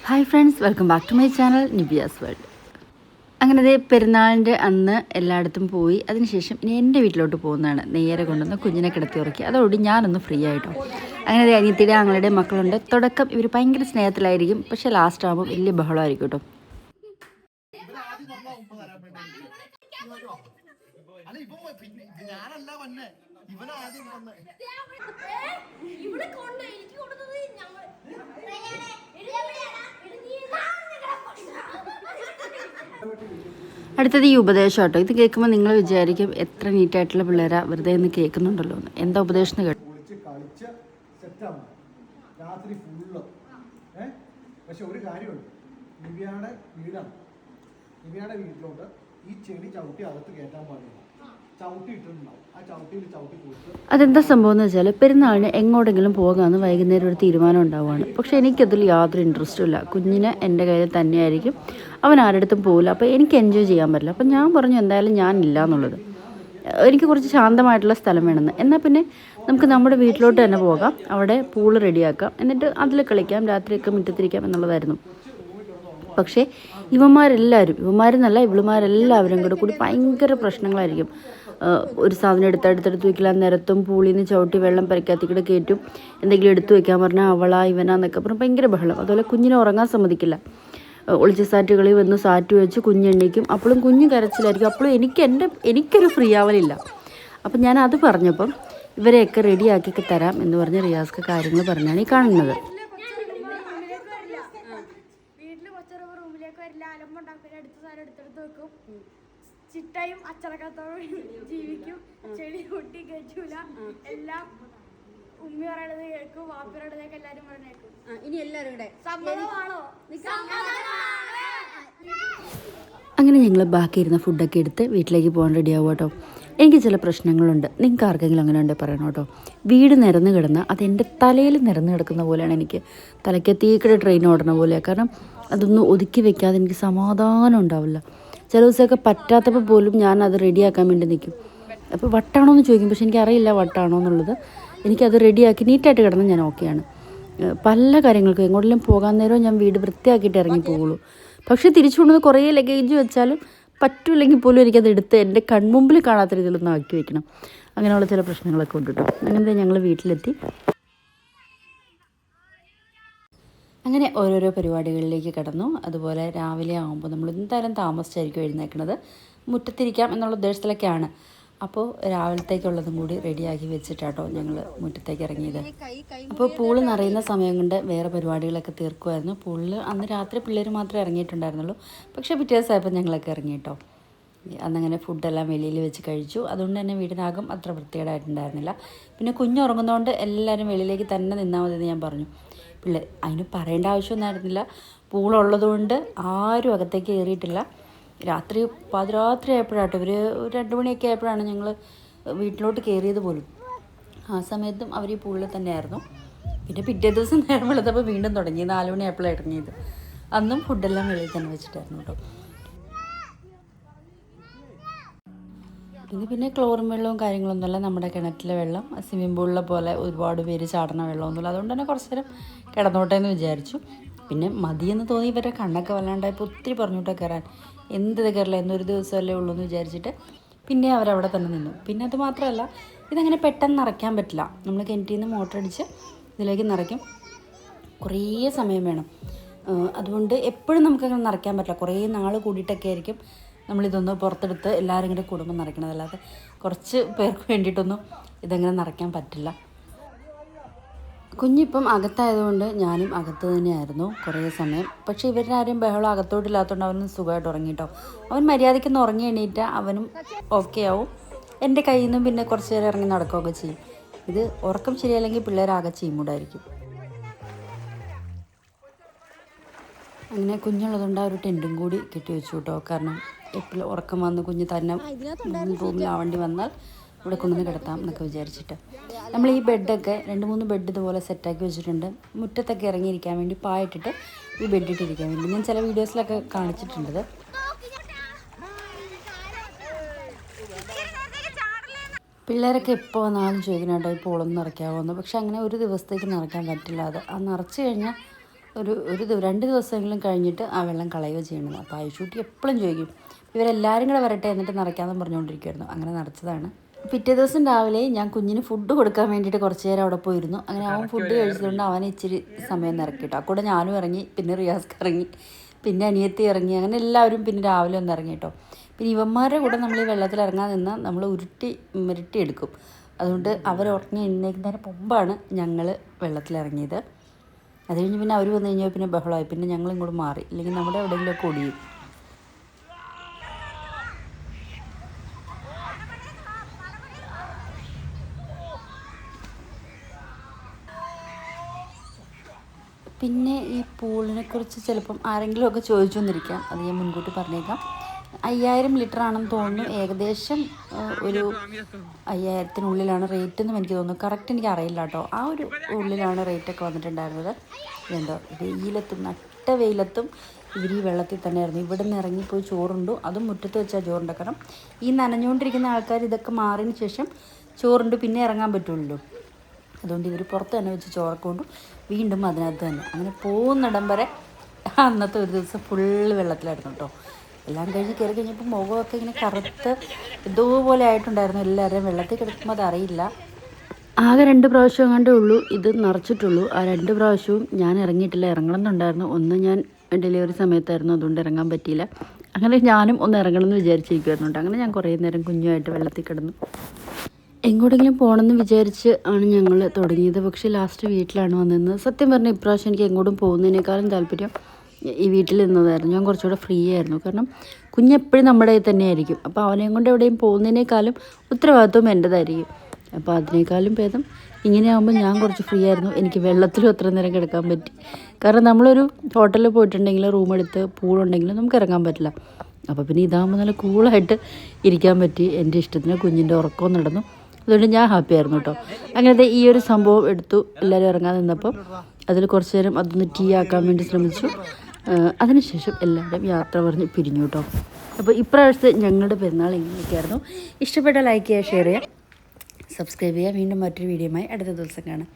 Hi friends, welcome back to my channel നിബിയാസ് world. അങ്ങനെ പെരുന്നാളിൻ്റെ അന്ന് എല്ലായിടത്തും പോയി. അതിനുശേഷം ഇനി എൻ്റെ വീട്ടിലോട്ട് പോകുന്നതാണ്. നേരെ കൊണ്ടുവന്ന് കുഞ്ഞിനെ കിടത്തി ഉറക്കി. അതോടെ ഞാനൊന്ന് ഫ്രീ ആയിട്ടോ. അങ്ങനെ അനിയത്തിയുടെ ആങ്ങളുടെ മക്കളുണ്ട്. തുടക്കം ഇവർ ഭയങ്കര സ്നേഹത്തിലായിരിക്കും, പക്ഷേ ലാസ്റ്റ് ആകുമ്പോൾ വലിയ ബഹളമായിരിക്കും കേട്ടോ. അടുത്തത് ഈ ഉപദേശം കേട്ടോ. ഇത് കേൾക്കുമ്പോൾ നിങ്ങൾ വിചാരിക്കും എത്ര നീറ്റായിട്ടുള്ള പിള്ളേരാ വെറുതെ ഒന്ന് കേൾക്കുന്നുണ്ടല്ലോ എന്ന്. എന്താ ഉപദേശം എന്ന് കേട്ടോ. രാത്രി ഫുള്ള് പക്ഷെ ഒരു കാര്യമുണ്ട്, ദിവ്യയുടെ വീടാണ്. ദിവ്യയുടെ വീട്ടിലോട്ട് ഈ ചെടി ചവിട്ടി അകത്ത് കയറ്റാൻ പാടില്ല. ചവിട്ടി ഇട്ടിട്ടുണ്ടാവും. ആ ചവിട്ടിയിൽ ചവിട്ടി കൊടുത്ത് അതെന്താ സംഭവം എന്ന് വെച്ചാൽ പെരുന്നാളിന് എങ്ങോട്ടെങ്കിലും പോകാമെന്ന് വൈകുന്നേരം ഒരു തീരുമാനം ഉണ്ടാവുകയാണ്. പക്ഷേ എനിക്കതിൽ യാതൊരു ഇൻട്രസ്റ്റും ഇല്ല. കുഞ്ഞിന് എൻ്റെ കയ്യിൽ തന്നെയായിരിക്കും, അവൻ ആരുടെ പോകില്ല. അപ്പോൾ എനിക്ക് എൻജോയ് ചെയ്യാൻ പറ്റില്ല. അപ്പോൾ ഞാൻ പറഞ്ഞു എന്തായാലും ഞാനില്ല എന്നുള്ളത്. എനിക്ക് കുറച്ച് ശാന്തമായിട്ടുള്ള സ്ഥലം വേണമെന്ന്. എന്നാൽ പിന്നെ നമുക്ക് നമ്മുടെ വീട്ടിലോട്ട് തന്നെ പോകാം, അവിടെ പൂള് റെഡിയാക്കാം, എന്നിട്ട് അതിൽ കളിക്കാം, രാത്രിയൊക്കെ മുറ്റത്തിരിക്കാം എന്നുള്ളതായിരുന്നു. പക്ഷേ ഇവന്മാരെന്നല്ല ഇവളുമാരെല്ലാവരും കൂടി ഭയങ്കര പ്രശ്നങ്ങളായിരിക്കും. ഒരു സാധനം അടുത്തടുത്ത് വയ്ക്കില്ല, നിരത്തും പൂളിൽ നിന്ന് ചവിട്ടി വെള്ളം പരിക്കാത്തിക്കൂടെ കയറ്റും. എന്തെങ്കിലും എടുത്തു വയ്ക്കാൻ പറഞ്ഞാൽ അവളാ ഇവനാന്നൊക്കെ പറഞ്ഞ് ഭയങ്കര ബഹളം. അതുപോലെ കുഞ്ഞിനെ ഉറങ്ങാൻ സമ്മതിക്കില്ല. ഒളിച്ച സാറ്റുകളിൽ വന്ന് സാറ്റ് വെച്ച് കുഞ്ഞെണ്ണയ്ക്കും. അപ്പോഴും കുഞ്ഞ് കരച്ചിലായിരിക്കും. അപ്പോഴും എനിക്കൊരു ഫ്രീ ആവലില്ല. അപ്പം ഞാൻ അത് പറഞ്ഞപ്പം ഇവരെയൊക്കെ റെഡിയാക്കി തരാം എന്ന് പറഞ്ഞ് റിയാസ്ക്ക് കാര്യങ്ങൾ പറഞ്ഞാണ് ഈ കാണുന്നത്. ചിട്ടയും അച്ചടക്കത്തോടും ജീവിക്കും. ചെളി പൊട്ടി കഴിച്ചൂല. എല്ലാം ഉമ്മി പറയണത് കേൾക്കും, വാപ്പി പറയണതൊക്കെ എല്ലാരും പറഞ്ഞേക്കും. ഇനി എല്ലാവരും കൂടെ സമ്മതമാണോ? അങ്ങനെ ഞങ്ങൾ ബാക്കിയിരുന്ന ഫുഡൊക്കെ എടുത്ത് വീട്ടിലേക്ക് പോകാൻ റെഡിയാവും കേട്ടോ. എനിക്ക് ചില പ്രശ്നങ്ങളുണ്ട്. നിങ്ങൾക്ക് ആർക്കെങ്കിലും അങ്ങനെ ഉണ്ട് പറയണം കേട്ടോ. വീട് നിരന്ന് കിടന്നാൽ അതെൻ്റെ തലയിൽ നിരന്ന് കിടക്കുന്ന പോലെയാണ്. എനിക്ക് തലയ്ക്ക് തീക്കടെ ട്രെയിൻ ഓടണ പോലെയാണ്. കാരണം അതൊന്നും ഒതുക്കി വെക്കാതെ എനിക്ക് സമാധാനം ഉണ്ടാവില്ല. ചില ദിവസമൊക്കെ പറ്റാത്തപ്പോൾ പോലും ഞാൻ അത് റെഡിയാക്കാൻ വേണ്ടി നിൽക്കും. അപ്പോൾ വട്ടാണോ എന്ന് ചോദിക്കും, പക്ഷെ എനിക്കറിയില്ല വട്ടാണോ എന്നുള്ളത്. എനിക്കത് റെഡിയാക്കി നീറ്റായിട്ട് കിടന്ന് ഞാൻ ഓക്കെയാണ്. പല കാര്യങ്ങൾക്കും എങ്ങോട്ടെങ്കിലും പോകാൻ നേരം ഞാൻ വീട് വൃത്തിയാക്കിയിട്ട് ഇറങ്ങി പോകുള്ളൂ. പക്ഷേ തിരിച്ചു കൊണ്ടുവന്ന് കുറേ ലഗേജ് വെച്ചാലും പറ്റില്ലെങ്കിൽ പോലും എനിക്കത് എടുത്ത് എൻ്റെ കൺമുമ്പിൽ കാണാത്ത രീതിയിലൊന്നും ആക്കി വെക്കണം. അങ്ങനെയുള്ള ചില പ്രശ്നങ്ങളൊക്കെ ഉണ്ട് കേട്ടോ. അങ്ങനത്തെ ഞങ്ങൾ വീട്ടിലെത്തി. അങ്ങനെ ഓരോരോ പരിപാടികളിലേക്ക് കടന്നു. അതുപോലെ രാവിലെ ആകുമ്പോൾ നമ്മൾ എന്തായാലും താമസിച്ചായിരിക്കും എഴുന്നേൽക്കുന്നത്. മുറ്റത്തിരിക്കാം എന്നുള്ള ഉദ്ദേശത്തിലൊക്കെയാണ്. അപ്പോൾ രാവിലത്തേക്കുള്ളതും കൂടി റെഡിയാക്കി വെച്ചിട്ടാട്ടോ ഞങ്ങൾ മുറ്റത്തേക്ക് ഇറങ്ങിയത്. അപ്പോൾ പൂള് നിറയുന്ന സമയം കൊണ്ട് വേറെ പരിപാടികളൊക്കെ തീർക്കുമായിരുന്നു. പൂളിൽ അന്ന് രാത്രി പിള്ളേർ മാത്രമേ ഇറങ്ങിയിട്ടുണ്ടായിരുന്നുള്ളൂ. പക്ഷേ പിറ്റേ ദിവസമായപ്പോൾ ഞങ്ങളൊക്കെ ഇറങ്ങിയിട്ടോ. അന്നങ്ങനെ ഫുഡെല്ലാം വെളിയിൽ വെച്ച് കഴിച്ചു. അതുകൊണ്ട് തന്നെ വീടിനകം അത്ര വൃത്തികേടായിട്ടുണ്ടായിരുന്നില്ല. പിന്നെ കുഞ്ഞുറങ്ങുന്നതുകൊണ്ട് എല്ലാവരും വെളിയിലേക്ക് തന്നെ നിന്നാൽ മതി എന്ന് ഞാൻ പറഞ്ഞു. അതിന് പറയേണ്ട ആവശ്യമൊന്നുമായിരുന്നില്ല. പൂളുള്ളതുകൊണ്ട് ആരും അകത്തേക്ക് കയറിയിട്ടില്ല. രാത്രി പാതിരാത്രി ആയപ്പോഴാട്ടോ ഇവർ 2 മണിയൊക്കെ ആയപ്പോഴാണ് ഞങ്ങൾ വീട്ടിലോട്ട് കയറിയത് പോലും. ആ സമയത്തും അവർ ഈ പൂളിൽ തന്നെയായിരുന്നു. പിന്നെ പിറ്റേ ദിവസം നേരം വെളുത്തപ്പോൾ വീണ്ടും തുടങ്ങി. 4 മണി ആയപ്പോഴാണ് ഇറങ്ങിയത്. അന്നും ഫുഡെല്ലാം വെളിയിൽ തന്നെ വെച്ചിട്ടായിരുന്നു കേട്ടോ. ഇത് പിന്നെ ക്ലോറിൻ വെള്ളവും കാര്യങ്ങളൊന്നുമല്ല, നമ്മുടെ കിണറ്റിലെ വെള്ളം. സ്വിമ്മിംഗ് പൂളിലെ പോലെ ഒരുപാട് പേര് ചാടണ വെള്ളമൊന്നുമില്ല. അതുകൊണ്ട് തന്നെ കുറച്ച് നേരം കിടന്നോട്ടെ എന്ന് വിചാരിച്ചു. പിന്നെ മതിയെന്ന് തോന്നി. ഇവരുടെ കണ്ണൊക്കെ വല്ലാണ്ടായപ്പോൾ ഒത്തിരി പറഞ്ഞോട്ടെ കയറാൻ. എന്ത് കയറില്ല, എന്നൊരു ദിവസമല്ലേ ഉള്ളൂ എന്ന് വിചാരിച്ചിട്ട് പിന്നെ അവരവിടെ തന്നെ നിന്നു. പിന്നെ അത് മാത്രമല്ല, ഇതങ്ങനെ പെട്ടെന്ന് നിറയ്ക്കാൻ പറ്റില്ല. നമ്മൾ കിണറ്റിൽ നിന്ന് മോട്ടർ അടിച്ച് ഇതിലേക്ക് നിറയ്ക്കും. കുറേ സമയം വേണം. അതുകൊണ്ട് എപ്പോഴും നമുക്കങ്ങനെ നിറയ്ക്കാൻ പറ്റില്ല. കുറേ നാൾ കൂടിയിട്ടൊക്കെ ആയിരിക്കും നമ്മളിതൊന്ന് പുറത്തെടുത്ത് എല്ലാവരും ഇങ്ങനെ കുടുംബം നിറയ്ക്കണത്. അല്ലാതെ കുറച്ച് പേർക്ക് വേണ്ടിയിട്ടൊന്നും ഇതങ്ങനെ നിറയ്ക്കാൻ പറ്റില്ല. കുഞ്ഞിപ്പം അകത്തായതുകൊണ്ട് ഞാനും അകത്ത് തന്നെയായിരുന്നു കുറേ സമയം. പക്ഷേ ഇവരുടെ ആരും ബഹളം അകത്തോട്ടില്ലാത്തതുകൊണ്ട് അവനും സുഖമായിട്ട് ഉറങ്ങിയിട്ടോ. അവൻ മര്യാദയ്ക്കൊന്ന് ഉറങ്ങി എണീറ്റാൽ അവനും ഓക്കെ ആവും. എൻ്റെ കയ്യിൽ നിന്നും പിന്നെ കുറച്ച് നേരം ഇറങ്ങി നടക്കുകയൊക്കെ ചെയ്യും. ഇത് ഉറക്കം ശരിയല്ലെങ്കിൽ പിള്ളേരാകെ ചീമൂടായിരിക്കും. അങ്ങനെ കുഞ്ഞുള്ളതുകൊണ്ട് ആ ഒരു ടെൻറ്റും കൂടി കെട്ടി വെച്ചു കേട്ടോ. കാരണം എപ്പോഴും ഉറക്കം വന്ന് കുഞ്ഞ് തന്നെ റൂമിലാവേണ്ടി വന്നാൽ ഇവിടെ കൊണ്ടുവന്ന് കിടത്താം എന്നൊക്കെ വിചാരിച്ചിട്ട് നമ്മൾ ഈ ബെഡൊക്കെ 2-3 ബെഡ് ഇതുപോലെ സെറ്റാക്കി വെച്ചിട്ടുണ്ട്. മുറ്റത്തൊക്കെ ഇറങ്ങിയിരിക്കാൻ വേണ്ടി പായിട്ടിട്ട് ഈ ബെഡിട്ടിരിക്കാൻ വേണ്ടി ഞാൻ ചില വീഡിയോസിലൊക്കെ കാണിച്ചിട്ടുണ്ട്. പിള്ളേരൊക്കെ എപ്പോൾ വന്നാലും ചോദിക്കണം കേട്ടോ ഈ പൂളൊന്നും നിറയ്ക്കാവുന്നു. പക്ഷെ അങ്ങനെ ഒരു ദിവസത്തേക്ക് നിറയ്ക്കാൻ പറ്റില്ല. അത് ആ നിറച്ച് കഴിഞ്ഞാൽ രണ്ട് ദിവസമെങ്കിലും കഴിഞ്ഞിട്ട് ആ വെള്ളം കളയുകയോ ചെയ്യണത്. അപ്പോൾ ഐഷൂട്ടി എപ്പോഴും ചോദിക്കും ഇവരെല്ലാവരും കൂടെ വരട്ടെ എന്നിട്ട് നിറയ്ക്കാമെന്ന് പറഞ്ഞുകൊണ്ടിരിക്കുമായിരുന്നു. അങ്ങനെ നിറച്ചതാണ്. പിറ്റേ ദിവസം രാവിലെ ഞാൻ കുഞ്ഞിന് ഫുഡ് കൊടുക്കാൻ വേണ്ടിയിട്ട് കുറച്ച് നേരം അവിടെ പോയിരുന്നു. അങ്ങനെ അവൻ ഫുഡ് കഴിച്ചതുകൊണ്ട് അവനെ ഇച്ചിരി സമയം നിറക്കിട്ടോ. കൂടെ ഞാനും ഇറങ്ങി, പിന്നെ റിയാസ്ക്ക് ഇറങ്ങി, പിന്നെ അനിയത്തി ഇറങ്ങി, അങ്ങനെ എല്ലാവരും പിന്നെ രാവിലെ ഒന്ന് ഇറങ്ങി കേട്ടോ. പിന്നെ ഇവന്മാരുടെ കൂടെ നമ്മൾ ഈ വെള്ളത്തിൽ ഇറങ്ങാൻ നിന്നാൽ നമ്മൾ ഉരുട്ടി എടുക്കും. അതുകൊണ്ട് അവർ ഉറങ്ങി എഴുന്നേൽക്കുന്നതിന് മുമ്പാണ് ഞങ്ങൾ വെള്ളത്തിലിറങ്ങിയത്. അത് കഴിഞ്ഞ് പിന്നെ അവർ വന്നു കഴിഞ്ഞാൽ പിന്നെ ബഹളമായി. പിന്നെ ഞങ്ങൾ ഇങ്ങോട്ട് മാറി, ഇല്ലെങ്കിൽ നമ്മുടെ എവിടെയെങ്കിലുമൊക്കെ ഒടിയും. പിന്നെ ഈ പൂളിനെക്കുറിച്ച് ചിലപ്പം ആരെങ്കിലുമൊക്കെ ചോദിച്ചു വന്നിരിക്കാം. അത് ഞാൻ മുൻകൂട്ടി പറഞ്ഞേക്കാം. 5000 ലിറ്റർ ആണെന്ന് തോന്നുന്നു. ഏകദേശം ഒരു 5000-നുള്ളിലാണ് റേറ്റ് എന്നും എനിക്ക് തോന്നുന്നു. കറക്റ്റ് എനിക്ക് അറിയില്ല കേട്ടോ. ആ ഒരു ഉള്ളിലാണ് റേറ്റൊക്കെ വന്നിട്ടുണ്ടായിരുന്നത്. എന്തോ നട്ട വെയിലത്തും ഇവർ ഈ വെള്ളത്തിൽ തന്നെയായിരുന്നു. ഇവിടെ നിന്ന് ഇറങ്ങിപ്പോയി ചോറുണ്ടു. അതും മുറ്റത്ത് വെച്ചാൽ ചോറുണ്ടാക്കണം. ഈ നനഞ്ഞുകൊണ്ടിരിക്കുന്ന ആൾക്കാർ ഇതൊക്കെ മാറിയതിന് ശേഷം ചോറുണ്ട് പിന്നെ ഇറങ്ങാൻ പറ്റുള്ളൂ. അതുകൊണ്ട് ഇവർ പുറത്ത് തന്നെ വെച്ച് ചോറൊക്കെ കൊണ്ടു വീണ്ടും അതിനകത്ത് തന്നെ. അങ്ങനെ പോകുന്നിടം വരെ അന്നത്തെ ഒരു ദിവസം ഫുള്ള് വെള്ളത്തിലായിരുന്നു കേട്ടോ. എല്ലാം കഴിഞ്ഞ് കയറി കഴിഞ്ഞപ്പോൾ മുഖമൊക്കെ ഇങ്ങനെ കറുത്ത് ഇതുപോലെ ആയിട്ടുണ്ടായിരുന്നു. എല്ലാവരും വെള്ളത്തിൽ കിടക്കുമ്പോൾ അതറിയില്ല. ആകെ 2 പ്രാവശ്യം കണ്ടേ ഉള്ളൂ ഇത് നിറച്ചിട്ടുള്ളൂ. ആ 2 പ്രാവശ്യവും ഞാൻ ഇറങ്ങിയിട്ടില്ല. ഇറങ്ങണം എന്നുണ്ടായിരുന്നു. ഒന്ന് ഞാൻ ഡെലിവറി സമയത്തായിരുന്നു, അതുകൊണ്ട് ഇറങ്ങാൻ പറ്റിയില്ല. അങ്ങനെ ഞാനും ഒന്ന് ഇറങ്ങണം എന്ന് വിചാരിച്ചിരിക്കുമായിരുന്നു. അങ്ങനെ ഞാൻ കുറേ നേരം കുഞ്ഞുമായിട്ട് വെള്ളത്തിൽ കിടന്നു. എങ്ങോട്ടെങ്കിലും പോകണമെന്ന് വിചാരിച്ച് ആണ് ഞങ്ങൾ തുടങ്ങിയത്. പക്ഷേ ലാസ്റ്റ് വീട്ടിലാണ് വന്നിരുന്നത്. സത്യം പറഞ്ഞാൽ ഇപ്രാവശ്യം എനിക്ക് എങ്ങോട്ടും പോകുന്നതിനേക്കാളും താല്പര്യം ഈ വീട്ടിൽ നിന്നതായിരുന്നു. ഞാൻ കുറച്ചുകൂടെ ഫ്രീ ആയിരുന്നു. കാരണം കുഞ്ഞെപ്പോഴും നമ്മുടെ കയ്യിൽ തന്നെയായിരിക്കും. അപ്പോൾ അവനെയും കൊണ്ട് എവിടെയും പോകുന്നതിനേക്കാളും ഉത്തരവാദിത്വം എൻ്റെതായിരിക്കും. അപ്പോൾ അതിനേക്കാളും ഭേദം ഇങ്ങനെയാകുമ്പോൾ ഞാൻ കുറച്ച് ഫ്രീ ആയിരുന്നു. എനിക്ക് വെള്ളത്തിലും അത്ര നേരം കിടക്കാൻ പറ്റി. കാരണം നമ്മളൊരു ഹോട്ടലിൽ പോയിട്ടുണ്ടെങ്കിൽ റൂം എടുത്ത് പൂളുണ്ടെങ്കിലും നമുക്ക് ഇറങ്ങാൻ പറ്റില്ല. അപ്പോൾ പിന്നെ ഇതാകുമ്പോൾ നല്ല കൂളായിട്ട് ഇരിക്കാൻ പറ്റി. എൻ്റെ ഇഷ്ടത്തിന് കുഞ്ഞിൻ്റെ ഉറക്കവും നടന്നു. അതുകൊണ്ട് ഞാൻ ഹാപ്പി ആയിരുന്നു കേട്ടോ. അങ്ങനത്തെ ഈ ഒരു സംഭവം എടുത്തു. എല്ലാവരും ഇറങ്ങാൻ നിന്നപ്പോൾ അതിൽ കുറച്ച് നേരം അതൊന്ന് ടീ ആക്കാൻ വേണ്ടി ശ്രമിച്ചു. അതിനുശേഷം എല്ലാവരും യാത്ര പറഞ്ഞ് പിരിഞ്ഞു കേട്ടോ. അപ്പോൾ ഇപ്രാവശ്യത്തെ ഞങ്ങളുടെ പെരുന്നാൾ ഇങ്ങനെയൊക്കെയായിരുന്നു. ഇഷ്ടപ്പെട്ട ലൈക്ക് ചെയ്യുക, ഷെയർ ചെയ്യുക, സബ്സ്ക്രൈബ് ചെയ്യുക. വീണ്ടും മറ്റൊരു വീഡിയോയുമായി അടുത്ത ദിവസം കാണാം.